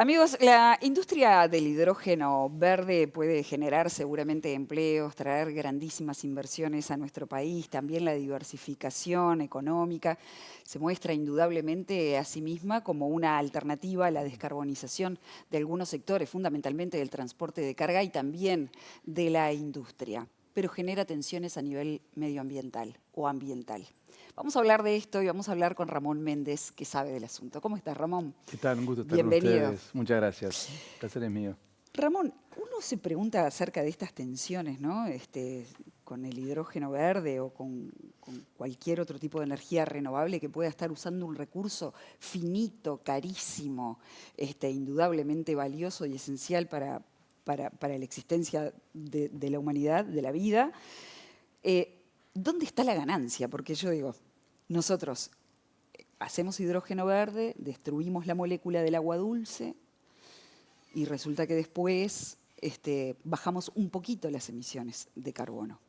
Amigos, la industria del hidrógeno verde puede generar seguramente empleos, traer grandísimas inversiones a nuestro país, también la diversificación económica se muestra indudablemente a sí misma como una alternativa a la descarbonización de algunos sectores, fundamentalmente del transporte de carga y también de la industria, pero genera tensiones a nivel medioambiental o ambiental. Vamos a hablar de esto y vamos a hablar con Ramón Méndez, que sabe del asunto. ¿Cómo estás, Ramón? ¿Qué tal? Un gusto estar con Bienvenido. ustedes. Muchas gracias. El placer es mío. Ramón, uno se pregunta acerca de estas tensiones, ¿no? Con el hidrógeno verde o con cualquier otro tipo de energía renovable que pueda estar usando un recurso finito, carísimo, indudablemente valioso y esencial para la existencia de la humanidad, de la vida. ¿Dónde está la ganancia? Porque yo digo, nosotros hacemos hidrógeno verde, destruimos la molécula del agua dulce, y resulta que después bajamos un poquito las emisiones de carbono.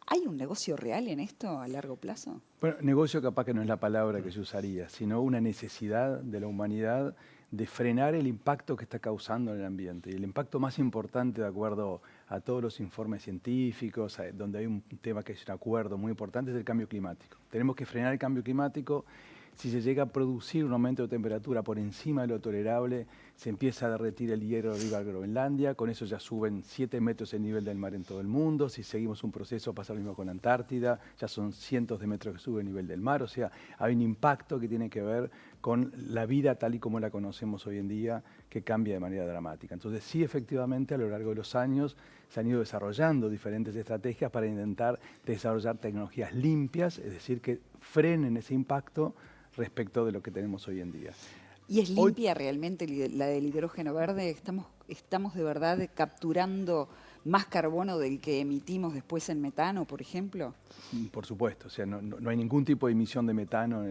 ¿Hay un negocio real en esto a largo plazo? Bueno, negocio capaz que no es la palabra que yo usaría, sino una necesidad de la humanidad de frenar el impacto que está causando en el ambiente. Y el impacto más importante, de acuerdo a todos los informes científicos, donde hay un tema que es un acuerdo muy importante, es el cambio climático. Tenemos que frenar el cambio climático. Si se llega a producir un aumento de temperatura por encima de lo tolerable, se empieza a derretir el hielo arriba de Groenlandia, con eso ya suben 7 metros el nivel del mar en todo el mundo. Si seguimos un proceso pasa lo mismo con la Antártida, ya son cientos de metros que sube el nivel del mar. O sea, hay un impacto que tiene que ver con la vida tal y como la conocemos hoy en día, que cambia de manera dramática. Entonces sí, efectivamente, a lo largo de los años se han ido desarrollando diferentes estrategias para intentar desarrollar tecnologías limpias, es decir, que frenen ese impacto respecto de lo que tenemos hoy en día. ¿Y es Hoy, limpia realmente la del hidrógeno verde? ¿Estamos de verdad capturando más carbono del que emitimos después en metano, por ejemplo? por supuesto, o sea, no hay ningún tipo de emisión de metano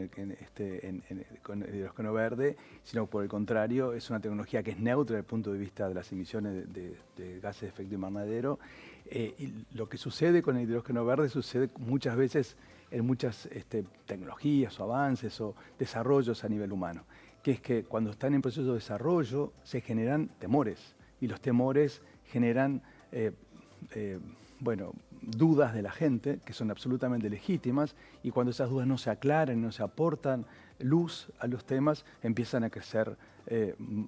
con el hidrógeno verde, sino por el contrario, es una tecnología que es neutra desde el punto de vista de las emisiones de gases de efecto invernadero. Y lo que sucede con el hidrógeno verde sucede muchas veces en muchas tecnologías o avances o desarrollos a nivel humano, que es que cuando están en proceso de desarrollo se generan temores y los temores generan dudas de la gente que son absolutamente legítimas, y cuando esas dudas no se aclaran, no se aportan luz a los temas, empiezan a crecer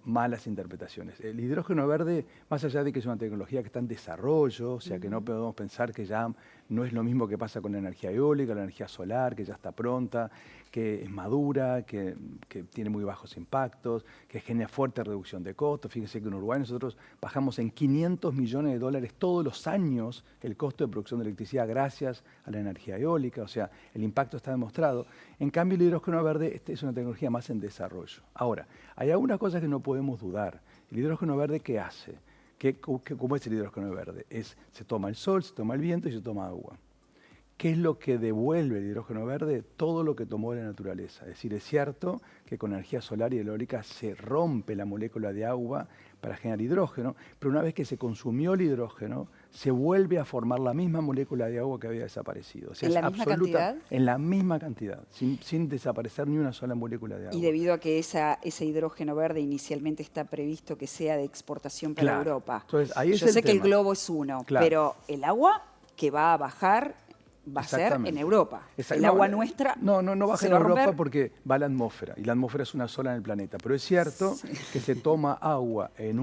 malas interpretaciones. El hidrógeno verde, más allá de que es una tecnología que está en desarrollo, o sea que no podemos pensar que ya no es lo mismo que pasa con la energía eólica, la energía solar, que ya está pronta, que es madura, que tiene muy bajos impactos, que genera fuerte reducción de costos. Fíjense que en Uruguay nosotros bajamos en $500 millones todos los años el costo de producción de electricidad gracias a la energía eólica, o sea, el impacto está demostrado. En cambio, el hidrógeno verde es una tecnología más en desarrollo. Ahora, hay algunas cosas que no podemos dudar. ¿El hidrógeno verde qué hace? ¿Cómo es el hidrógeno verde? Se toma el sol, se toma el viento y se toma agua. ¿Qué es lo que devuelve el hidrógeno verde? Todo lo que tomó de la naturaleza. Es decir, es cierto que con energía solar y eólica se rompe la molécula de agua para generar hidrógeno, pero una vez que se consumió el hidrógeno, se vuelve a formar la misma molécula de agua que había desaparecido. O sea, ¿En es la misma absoluta, cantidad? en la misma cantidad, sin desaparecer ni una sola molécula de Y agua. debido a que ese hidrógeno verde inicialmente está previsto que sea de exportación para Claro. Europa. Entonces, ahí es Yo el sé que el tema. globo es uno, Claro. pero el agua que va a bajar va a ser en Exactamente. Europa. El No, agua nuestra no baja se en va a Europa romper. porque va a la atmósfera, y la atmósfera es una sola en el planeta. Pero es cierto Sí. que se toma agua en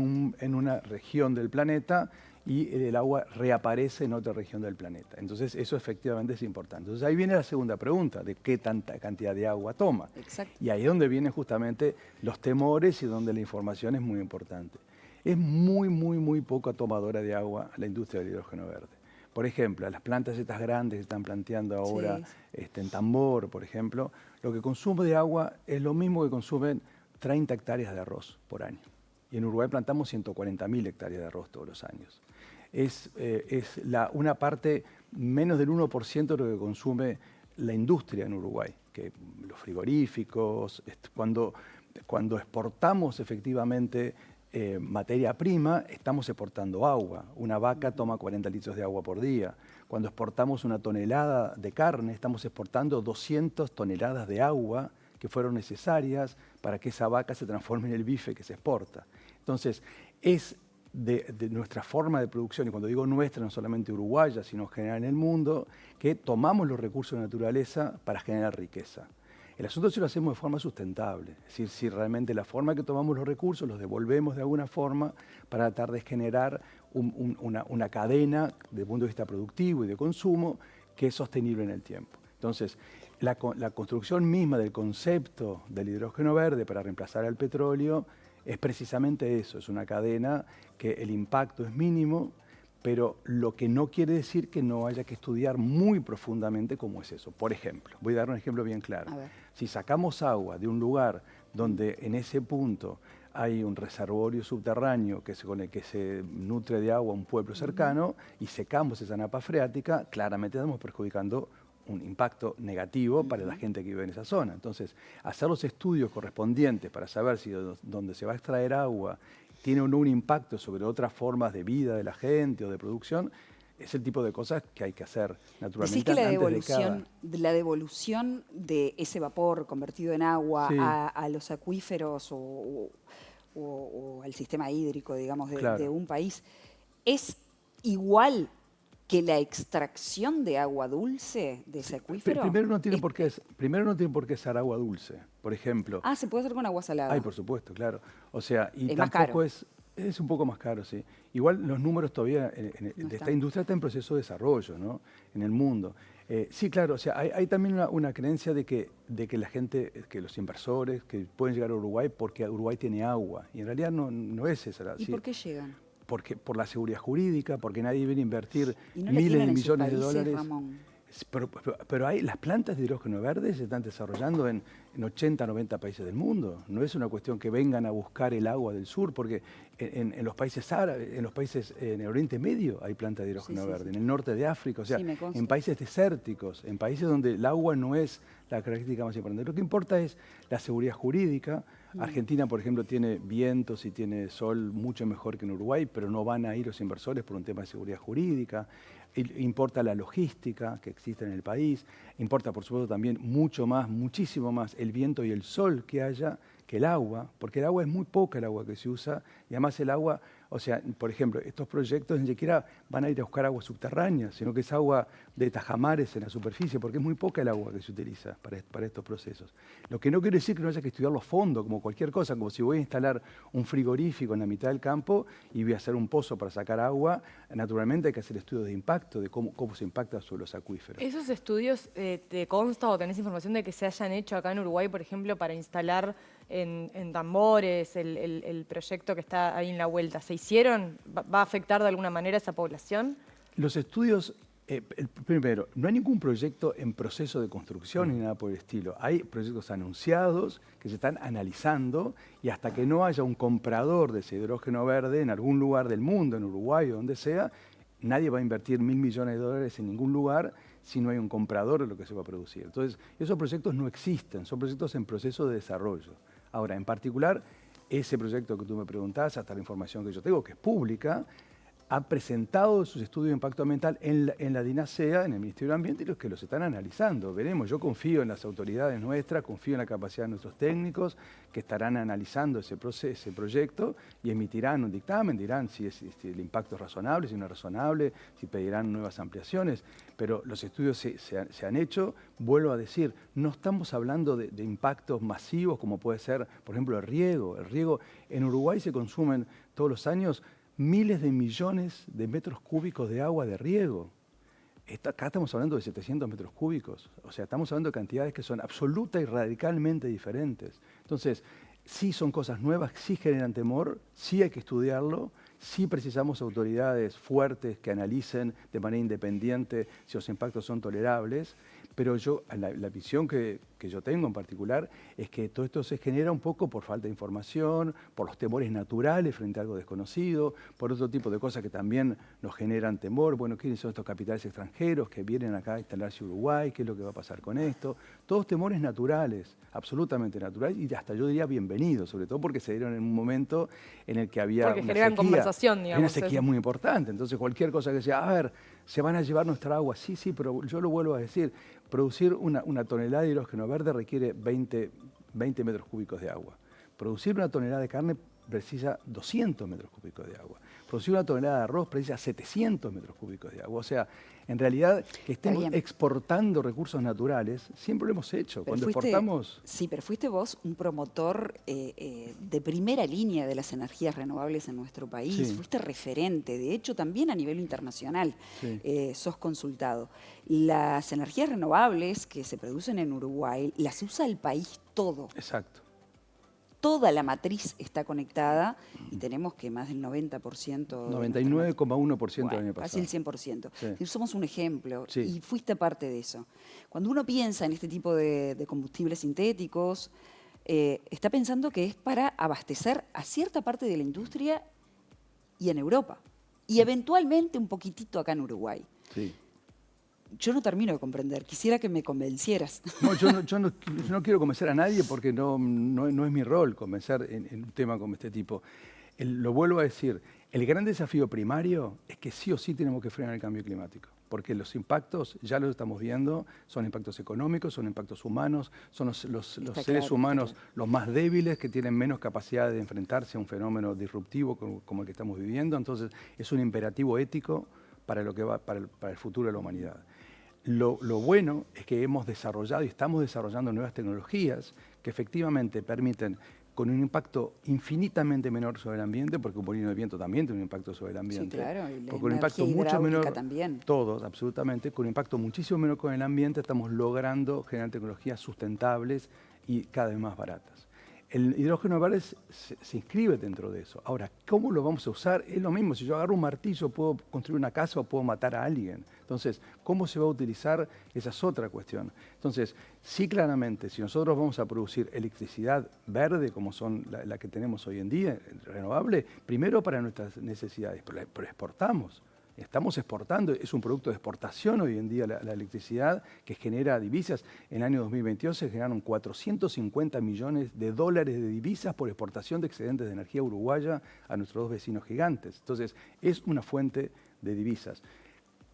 una región del planeta y el agua reaparece en otra región del planeta. Entonces, eso efectivamente es importante. Entonces, ahí viene la segunda pregunta, de qué tanta cantidad de agua toma. Exacto. Y ahí es donde vienen justamente los temores y donde la información es muy importante. Es muy poca tomadora de agua la industria del hidrógeno verde. Por ejemplo, las plantas estas grandes que están planteando ahora Sí, sí. en Tambor, por ejemplo, lo que consume de agua es lo mismo que consumen 30 hectáreas de arroz por año. Y en Uruguay plantamos 140.000 hectáreas de arroz todos los años. Una parte, menos del 1% de lo que consume la industria en Uruguay, que los frigoríficos, cuando exportamos efectivamente materia prima, estamos exportando agua. Una vaca toma 40 litros de agua por día. Cuando exportamos una tonelada de carne, estamos exportando 200 toneladas de agua que fueron necesarias para que esa vaca se transforme en el bife que se exporta. Entonces, es de nuestra forma de producción, y cuando digo nuestra, no solamente uruguaya, sino en general en el mundo, que tomamos los recursos de la naturaleza para generar riqueza. El asunto es si lo hacemos de forma sustentable, es decir, si realmente la forma que tomamos los recursos los devolvemos de alguna forma para tratar de generar una cadena desde el punto de vista productivo y de consumo que es sostenible en el tiempo. Entonces, la construcción misma del concepto del hidrógeno verde para reemplazar al petróleo es precisamente eso, es una cadena que el impacto es mínimo, pero lo que no quiere decir que no haya que estudiar muy profundamente cómo es eso. Por ejemplo, voy a dar un ejemplo bien claro. Si sacamos agua de un lugar donde en ese punto hay un reservorio subterráneo con el que se nutre de agua un pueblo cercano y secamos esa napa freática, claramente estamos perjudicando un impacto negativo para la gente que vive en esa zona. Entonces, hacer los estudios correspondientes para saber si donde se va a extraer agua tiene o no un impacto sobre otras formas de vida de la gente o de producción, es el tipo de cosas que hay que hacer naturalmente. Decís que la devolución de ese vapor convertido en agua Sí. a los acuíferos o al sistema hídrico, digamos, de un país, ¿es igual que la extracción de agua dulce de ese acuífero? Primero no tiene por qué ser agua dulce, por ejemplo. Ah, se puede hacer con agua salada. Ay, por supuesto, claro. O sea, y es más tampoco caro. es un poco más caro, sí. Igual los números todavía de esta industria está en proceso de desarrollo, ¿no? En el mundo. Sí, claro, o sea, hay también una creencia de que la gente, que los inversores, que pueden llegar a Uruguay porque Uruguay tiene agua. Y en realidad no es esa. ¿Y por qué llegan? Por la seguridad jurídica, porque nadie viene a invertir ¿Y no miles de en millones de sus países, dólares. Ramón? Pero las plantas de hidrógeno verde se están desarrollando en 80, 90 países del mundo. No es una cuestión que vengan a buscar el agua del sur, porque en los países árabes, en el Oriente Medio hay plantas de hidrógeno verde, en el norte de África, o sea, en países desérticos, en países donde el agua no es la característica más importante. Lo que importa es la seguridad jurídica. Argentina, por ejemplo, tiene vientos y tiene sol mucho mejor que en Uruguay, pero no van a ir los inversores por un tema de seguridad jurídica. Importa la logística que existe en el país, importa por supuesto también mucho más, muchísimo más el viento y el sol que haya que el agua, porque el agua es muy poca el agua que se usa y además el agua, o sea, por ejemplo, estos proyectos ni siquiera van a ir a buscar agua subterránea, sino que es agua de tajamares en la superficie, porque es muy poca el agua que se utiliza para estos procesos. Lo que no quiere decir que no haya que estudiarlo a fondo, como cualquier cosa, como si voy a instalar un frigorífico en la mitad del campo y voy a hacer un pozo para sacar agua, naturalmente hay que hacer estudios de impacto, de cómo se impacta sobre los acuíferos. ¿Esos estudios te consta o tenés información de que se hayan hecho acá en Uruguay, por ejemplo, para instalar en tambores el proyecto que está ahí en la vuelta? ¿Se hicieron? ¿Va a afectar de alguna manera a esa población? Los estudios, primero, no hay ningún proyecto en proceso de construcción ni nada por el estilo. Hay proyectos anunciados que se están analizando y hasta que no haya un comprador de ese hidrógeno verde en algún lugar del mundo, en Uruguay o donde sea, nadie va a invertir $1.000 millones en ningún lugar si no hay un comprador de lo que se va a producir. Entonces, esos proyectos no existen, son proyectos en proceso de desarrollo. Ahora, en particular, ese proyecto que tú me preguntás, hasta la información que yo tengo, que es pública, ha presentado sus estudios de impacto ambiental en la DINASEA, en el Ministerio de Ambiente, y los que los están analizando. Veremos, yo confío en las autoridades nuestras, confío en la capacidad de nuestros técnicos, que estarán analizando ese proyecto y emitirán un dictamen, dirán si el impacto es razonable, si no es razonable, si pedirán nuevas ampliaciones. Pero los estudios se han hecho, vuelvo a decir, no estamos hablando de impactos masivos como puede ser, por ejemplo, el riego. El riego en Uruguay se consumen todos los años miles de millones de metros cúbicos de agua de riego. Acá estamos hablando de 700 metros cúbicos. O sea, estamos hablando de cantidades que son absoluta y radicalmente diferentes. Entonces, sí son cosas nuevas, sí generan temor, sí hay que estudiarlo, sí precisamos autoridades fuertes que analicen de manera independiente si los impactos son tolerables, pero la visión que yo tengo en particular es que todo esto se genera un poco por falta de información, por los temores naturales frente a algo desconocido, por otro tipo de cosas que también nos generan temor. Bueno, ¿quiénes son estos capitales extranjeros que vienen acá a instalarse en Uruguay? ¿Qué es lo que va a pasar con esto? Todos temores naturales, absolutamente naturales, y hasta yo diría bienvenidos, sobre todo porque se dieron en un momento en el que había porque generan conversación, digamos. Una sequía muy importante. Entonces, cualquier cosa que sea, a ver, se van a llevar nuestra agua. Sí, pero yo lo vuelvo a decir, producir una tonelada de hidrógeno verde requiere 20 20 metros cúbicos de agua. Producir una tonelada de carne precisa 200 metros cúbicos de agua. Producir una tonelada de arroz precisa 700 metros cúbicos de agua. O sea, en realidad, que estemos exportando recursos naturales, siempre lo hemos hecho. Pero Cuando exportamos... Sí, pero fuiste vos un promotor de primera línea de las energías renovables en nuestro país. Sí. Fuiste referente, de hecho, también a nivel internacional Sí. sos consultado. Las energías renovables que se producen en Uruguay las usa el país todo. Exacto. Toda la matriz está conectada y tenemos que más del 90%... 99,1% del año pasado. Casi el 100%. Sí. Somos un ejemplo Sí. y fuiste parte de eso. Cuando uno piensa en este tipo de combustibles sintéticos, está pensando que es para abastecer a cierta parte de la industria y en Europa. Y eventualmente un poquitito acá en Uruguay. Sí. Yo no termino de comprender. Quisiera que me convencieras. No, yo no quiero convencer a nadie porque no es mi rol convencer en un tema como este tipo. Lo vuelvo a decir, el gran desafío primario es que sí o sí tenemos que frenar el cambio climático, porque los impactos, ya los estamos viendo, son impactos económicos, son impactos humanos, son los seres humanos los más débiles que tienen menos capacidad de enfrentarse a un fenómeno disruptivo como el que estamos viviendo. Entonces, es un imperativo ético para el futuro de la humanidad. Lo bueno es que hemos desarrollado y estamos desarrollando nuevas tecnologías que efectivamente permiten, con un impacto infinitamente menor sobre el ambiente, porque un molino de viento también tiene un impacto sobre el ambiente. Sí, claro, y la porque un impacto mucho menor, también. todos, absolutamente, con un impacto muchísimo menor con el ambiente, estamos logrando generar tecnologías sustentables y cada vez más baratas. El hidrógeno verde se inscribe dentro de eso. Ahora, ¿cómo lo vamos a usar? Es lo mismo, si yo agarro un martillo puedo construir una casa o puedo matar a alguien. Entonces, ¿cómo se va a utilizar? Esa es otra cuestión. Entonces, sí, claramente, si nosotros vamos a producir electricidad verde, como son la que tenemos hoy en día, renovable, primero para nuestras necesidades, pero exportamos. Estamos exportando, es un producto de exportación hoy en día la electricidad que genera divisas. En el año 2022 se generaron 450 millones de dólares de divisas por exportación de excedentes de energía uruguaya a nuestros dos vecinos gigantes. Entonces, es una fuente de divisas.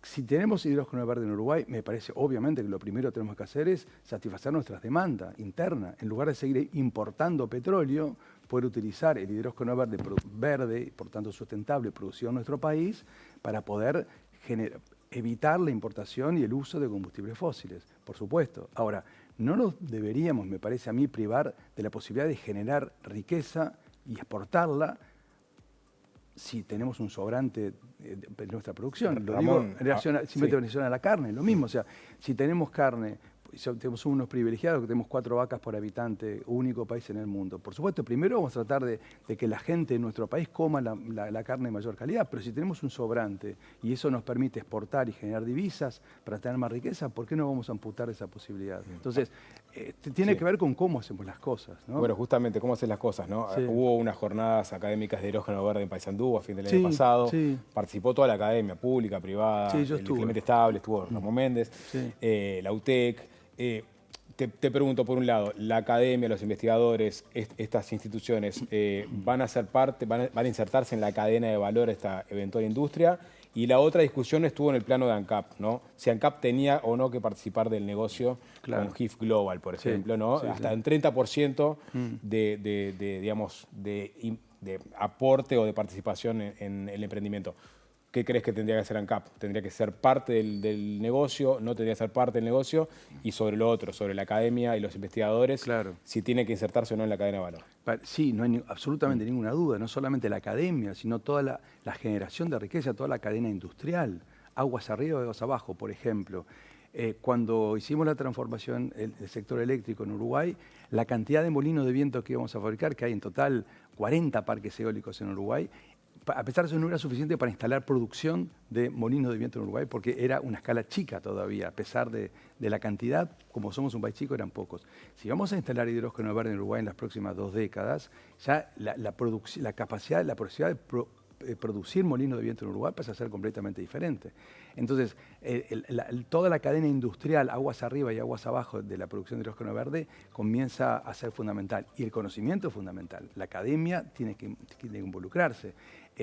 Si tenemos hidrógeno verde en Uruguay, me parece obviamente que lo primero que tenemos que hacer es satisfacer nuestras demandas internas. En lugar de seguir importando petróleo, poder utilizar el hidrógeno verde y por tanto sustentable producido en nuestro país para poder evitar la importación y el uso de combustibles fósiles, por supuesto. Ahora, no nos deberíamos, me parece a mí, privar de la posibilidad de generar riqueza y exportarla si tenemos un sobrante de nuestra producción. Lo digo simplemente en relación a la carne, lo mismo. O sea, si tenemos carne, tenemos unos privilegiados que tenemos 4 vacas por habitante, único país en el mundo. Por supuesto, primero vamos a tratar de que la gente en nuestro país coma la carne de mayor calidad, pero si tenemos un sobrante y eso nos permite exportar y generar divisas para tener más riqueza, ¿por qué no vamos a amputar esa posibilidad? Entonces, tiene que ver con cómo hacemos las cosas, ¿no? Bueno, justamente, cómo hacer las cosas, ¿no? Sí. Hubo unas jornadas académicas de hidrógeno verde en Paysandú a fin del año pasado. Sí. Participó toda la academia, pública, privada, Sí, yo el estuve. Clemente Estable, estuvo Ramón Méndez, Sí. la UTEC. Te pregunto, por un lado, la academia, los investigadores, estas instituciones, ¿van a ser parte, van a insertarse en la cadena de valor de esta eventual industria? Y la otra discusión estuvo en el plano de ANCAP, ¿no? Si ANCAP tenía o no que participar del negocio con HIF Global, por ejemplo, ¿no? Hasta un 30% digamos, de aporte o de participación en el emprendimiento. ¿Qué crees que tendría que hacer ANCAP? ¿Tendría que ser parte del negocio? ¿No tendría que ser parte del negocio? Y sobre lo otro, sobre la academia y los investigadores, si tiene que insertarse o no en la cadena de valor. Sí, no hay absolutamente ninguna duda, no solamente la academia, sino toda la generación de riqueza, toda la cadena industrial, aguas arriba y aguas abajo, por ejemplo. Cuando hicimos la transformación del sector eléctrico en Uruguay, la cantidad de molinos de viento que íbamos a fabricar, que hay en total 40 parques eólicos en Uruguay, a pesar de eso no era suficiente para instalar producción de molinos de viento en Uruguay, porque era una escala chica todavía, a pesar de la cantidad, como somos un país chico, eran pocos. Si vamos a instalar hidrógeno verde en Uruguay en las próximas 2 décadas, ya la capacidad, la posibilidad de producir molinos de viento en Uruguay pasa a ser completamente diferente. Entonces, toda la cadena industrial, aguas arriba y aguas abajo de la producción de hidrógeno verde, comienza a ser fundamental. Y el conocimiento es fundamental. La academia tiene que involucrarse.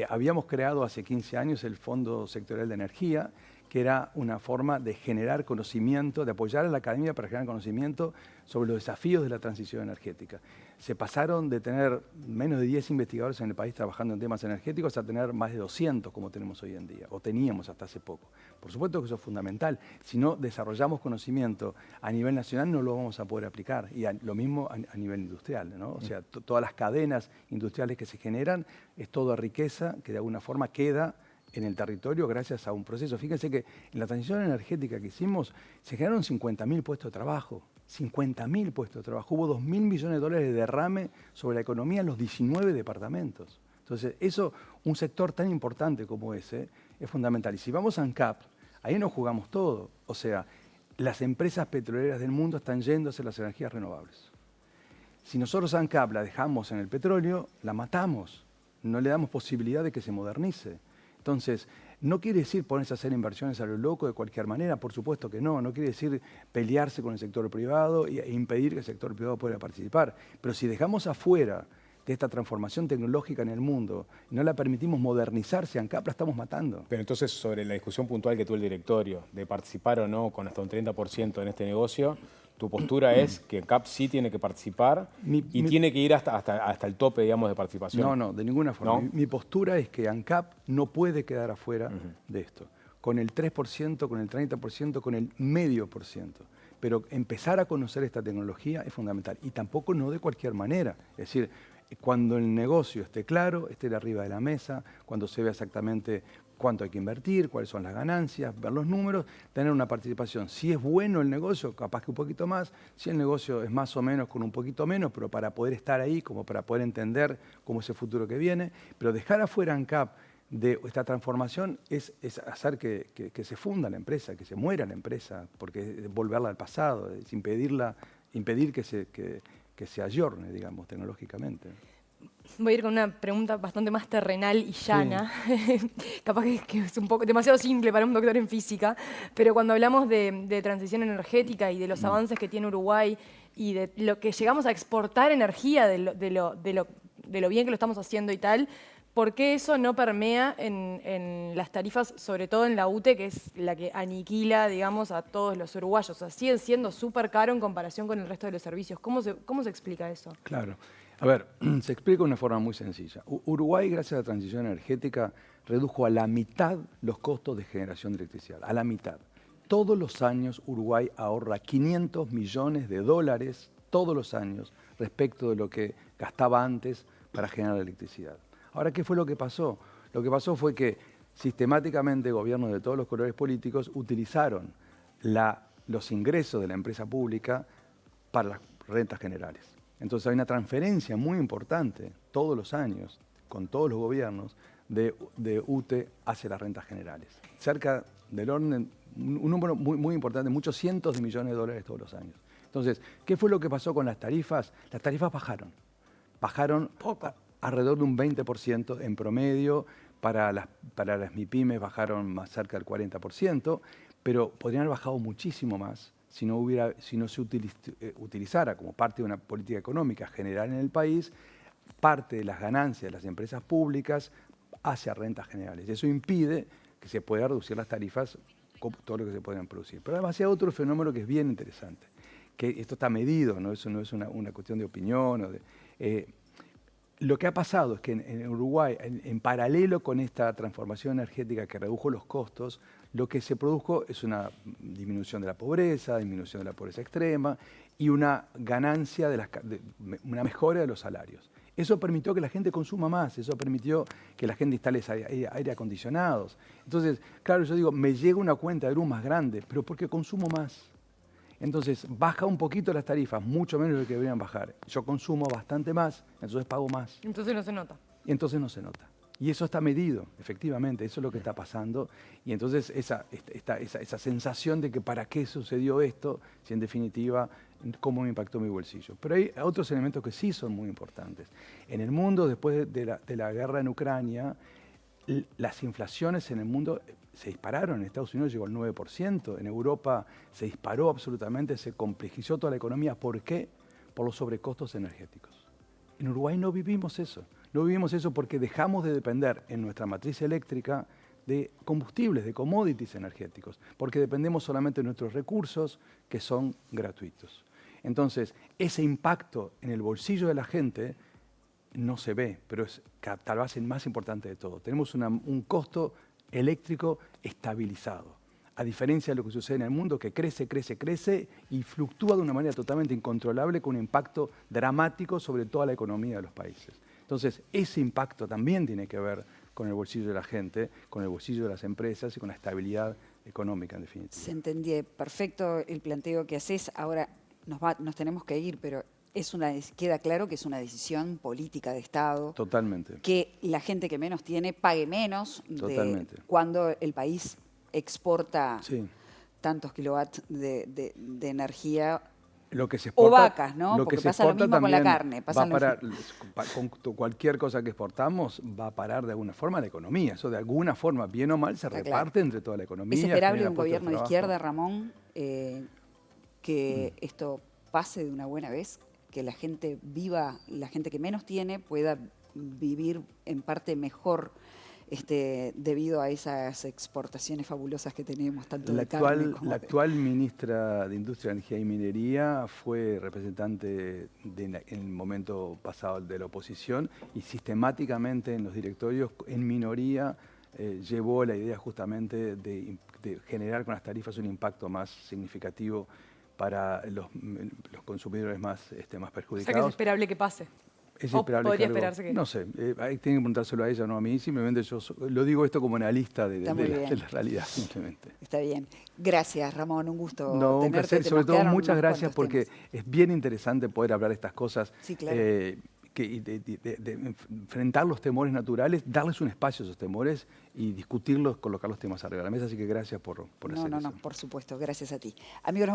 Habíamos creado hace 15 años el Fondo Sectorial de Energía, que era una forma de generar conocimiento, de apoyar a la academia para generar conocimiento sobre los desafíos de la transición energética. Se pasaron de tener menos de 10 investigadores en el país trabajando en temas energéticos a tener más de 200 como tenemos hoy en día, o teníamos hasta hace poco. Por supuesto que eso es fundamental. Si no desarrollamos conocimiento a nivel nacional no lo vamos a poder aplicar. Y lo mismo a nivel industrial, ¿no? O sea, todas las cadenas industriales que se generan es toda riqueza que de alguna forma queda en el territorio gracias a un proceso. Fíjense que en la transición energética que hicimos se generaron 50.000 puestos de trabajo. 50.000 puestos de trabajo. Hubo 2.000 millones de dólares de derrame sobre la economía en los 19 departamentos. Entonces, eso, un sector tan importante como ese, es fundamental. Y si vamos a ANCAP, ahí nos jugamos todo. O sea, las empresas petroleras del mundo están yendo hacia las energías renovables. Si nosotros a ANCAP la dejamos en el petróleo, la matamos. No le damos posibilidad de que se modernice. Entonces, no quiere decir ponerse a hacer inversiones a lo loco de cualquier manera, por supuesto que no. No quiere decir pelearse con el sector privado e impedir que el sector privado pueda participar. Pero si dejamos afuera de esta transformación tecnológica en el mundo y no la permitimos modernizarse, ANCAP la estamos matando. Pero entonces, sobre la discusión puntual que tuvo el directorio, de participar o no con hasta un 30% en este negocio, tu postura es que ANCAP sí tiene que participar y tiene que ir hasta el tope, digamos, de participación. No, de ninguna forma. ¿No? Mi postura es que ANCAP no puede quedar afuera de esto. Con el 3%, con el 30%, con el medio por ciento. Pero empezar a conocer esta tecnología es fundamental. Y tampoco no de cualquier manera. Es decir, cuando el negocio esté claro, esté arriba de la mesa, cuando se vea exactamente cuánto hay que invertir, cuáles son las ganancias, ver los números, tener una participación. Si es bueno el negocio, capaz que un poquito más. Si el negocio es más o menos, con un poquito menos, pero para poder estar ahí, como para poder entender cómo es el futuro que viene. Pero dejar afuera ANCAP de esta transformación es hacer que se funda la empresa, que se muera la empresa, porque es volverla al pasado, es impedir que se ayorne, digamos, tecnológicamente. Voy a ir con una pregunta bastante más terrenal y llana. Sí. Capaz que es un poco demasiado simple para un doctor en física, pero cuando hablamos de transición energética y de los avances que tiene Uruguay y de lo que llegamos a exportar energía, de lo bien que lo estamos haciendo y tal, ¿por qué eso no permea en las tarifas, sobre todo en la UTE, que es la que aniquila, digamos, a todos los uruguayos? O sea, sigue siendo súper caro en comparación con el resto de los servicios. ¿Cómo se explica eso? Claro. A ver, se explica de una forma muy sencilla. Uruguay, gracias a la transición energética, redujo a la mitad los costos de generación de electricidad. A la mitad. Todos los años Uruguay ahorra 500 millones de dólares, todos los años, respecto de lo que gastaba antes para generar electricidad. Ahora, ¿qué fue lo que pasó? Lo que pasó fue que sistemáticamente gobiernos de todos los colores políticos utilizaron los ingresos de la empresa pública para las rentas generales. Entonces hay una transferencia muy importante todos los años, con todos los gobiernos, de UTE hacia las rentas generales. Cerca del orden, un número muy importante, muchos cientos de millones de dólares todos los años. Entonces, ¿qué fue lo que pasó con las tarifas? Las tarifas bajaron. Bajaron alrededor de un 20% en promedio. Para las MIPYMES bajaron más cerca del 40%, pero podrían haber bajado muchísimo más si no se utilizara como parte de una política económica general en el país, parte de las ganancias de las empresas públicas hacia rentas generales. Eso impide que se pueda reducir las tarifas con todo lo que se puedan producir. Pero además hay otro fenómeno que es bien interesante, que esto está medido, ¿no? Eso no es una cuestión de opinión. Lo que ha pasado es que en Uruguay, en paralelo con esta transformación energética que redujo los costos, lo que se produjo es una disminución de la pobreza extrema y una ganancia, una mejora de los salarios. Eso permitió que la gente consuma más, eso permitió que la gente instale aire acondicionados. Entonces, claro, yo digo, me llega una cuenta de luz más grande, pero porque consumo más. Entonces, baja un poquito las tarifas, mucho menos de lo que deberían bajar. Yo consumo bastante más, entonces pago más. Entonces no se nota. Y entonces no se nota. Y eso está medido, efectivamente, eso es lo que está pasando. Y entonces esa sensación de que para qué sucedió esto, si en definitiva, cómo me impactó mi bolsillo. Pero hay otros elementos que sí son muy importantes. En el mundo, después de la guerra en Ucrania, las inflaciones en el mundo se dispararon. En Estados Unidos llegó al 9%, en Europa se disparó absolutamente, se complejizó toda la economía. ¿Por qué? Por los sobrecostos energéticos. En Uruguay no vivimos eso. No vivimos eso porque dejamos de depender en nuestra matriz eléctrica de combustibles, de commodities energéticos, porque dependemos solamente de nuestros recursos que son gratuitos. Entonces, ese impacto en el bolsillo de la gente no se ve, pero es tal vez el más importante de todo. Tenemos un costo eléctrico estabilizado, a diferencia de lo que sucede en el mundo, que crece, crece, crece y fluctúa de una manera totalmente incontrolable con un impacto dramático sobre toda la economía de los países. Entonces, ese impacto también tiene que ver con el bolsillo de la gente, con el bolsillo de las empresas y con la estabilidad económica, en definitiva. Se entendía perfecto el planteo que haces. Ahora nos tenemos que ir, pero queda claro que es una decisión política de Estado. Totalmente. Que la gente que menos tiene pague menos Totalmente. cuando el país exporta Sí. tantos kilowatts de energía. Lo que se exporta, O vacas, ¿no? Lo Porque que se pasa lo exporta mismo con la también carne, va pasa a lo parar, con cualquier cosa que exportamos va a parar de alguna forma la economía. Eso de alguna forma, bien o mal, se Está reparte claro. entre toda la economía. ¿Es esperable genera un puestos de gobierno de trabajo. izquierda, Ramón, que esto pase de una buena vez? Que la gente viva, la gente que menos tiene pueda vivir en parte mejor debido a esas exportaciones fabulosas que tenemos, tanto de carne como La actual ministra de Industria, Energía y Minería fue representante en el momento pasado de la oposición y sistemáticamente en los directorios, en minoría, llevó la idea justamente de generar con las tarifas un impacto más significativo para los consumidores más O sea que es perjudicados. esperable que pase. Es O esperable podría que algo, esperarse que... no sé, tienen que preguntárselo a ella, no a mí. Simplemente yo lo digo esto como analista de Está muy bien. la realidad, simplemente. Está bien. Gracias, Ramón. Un gusto No, un tenerte. placer. Te Sobre nos todo, quedaron muchas unos gracias cuantos porque temas. es bien interesante poder hablar de estas cosas. Sí, claro. De enfrentar los temores naturales, darles un espacio a esos temores y discutirlos, colocar los temas arriba de la mesa. Así que gracias por hacer eso. No, por supuesto. Gracias a ti. Amigos,